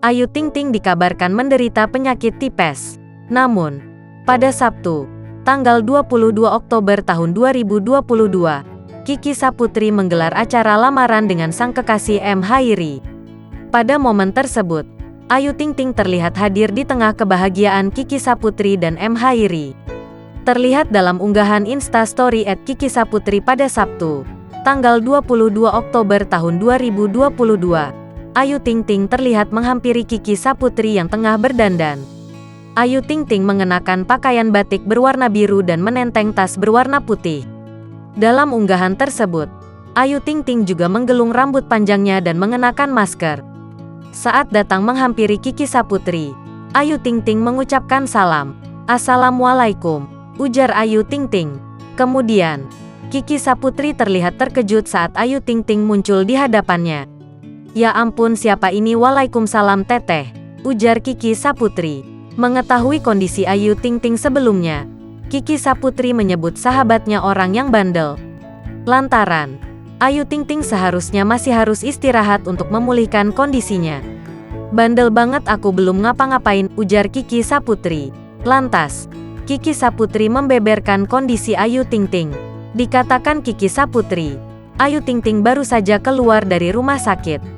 Ayu Ting Ting dikabarkan menderita penyakit tipes. Namun, pada Sabtu, tanggal 22 Oktober tahun 2022, Kiki Saputri menggelar acara lamaran dengan sang kekasih M. Hairi. Pada momen tersebut, Ayu Ting Ting terlihat hadir di tengah kebahagiaan Kiki Saputri dan M. Hairi. Terlihat dalam unggahan Instastory @Kiki Saputri pada Sabtu, tanggal 22 Oktober tahun 2022, Ayu Ting Ting terlihat menghampiri Kiki Saputri yang tengah berdandan. Ayu Ting Ting mengenakan pakaian batik berwarna biru dan menenteng tas berwarna putih. Dalam unggahan tersebut, Ayu Ting Ting juga menggelung rambut panjangnya dan mengenakan masker. Saat datang menghampiri Kiki Saputri, Ayu Ting Ting mengucapkan salam. "Assalamualaikum," ujar Ayu Ting Ting. Kemudian, Kiki Saputri terlihat terkejut saat Ayu Ting Ting muncul di hadapannya. "Ya ampun, siapa ini?" "Waalaikumsalam teteh," ujar Kiki Saputri. Mengetahui kondisi Ayu Ting Ting sebelumnya, Kiki Saputri menyebut sahabatnya orang yang bandel. Lantaran Ayu Ting Ting seharusnya masih harus istirahat untuk memulihkan kondisinya. "Bandel banget, aku belum ngapa-ngapain," ujar Kiki Saputri. Lantas, Kiki Saputri membeberkan kondisi Ayu Ting Ting. Dikatakan Kiki Saputri, Ayu Ting Ting baru saja keluar dari rumah sakit.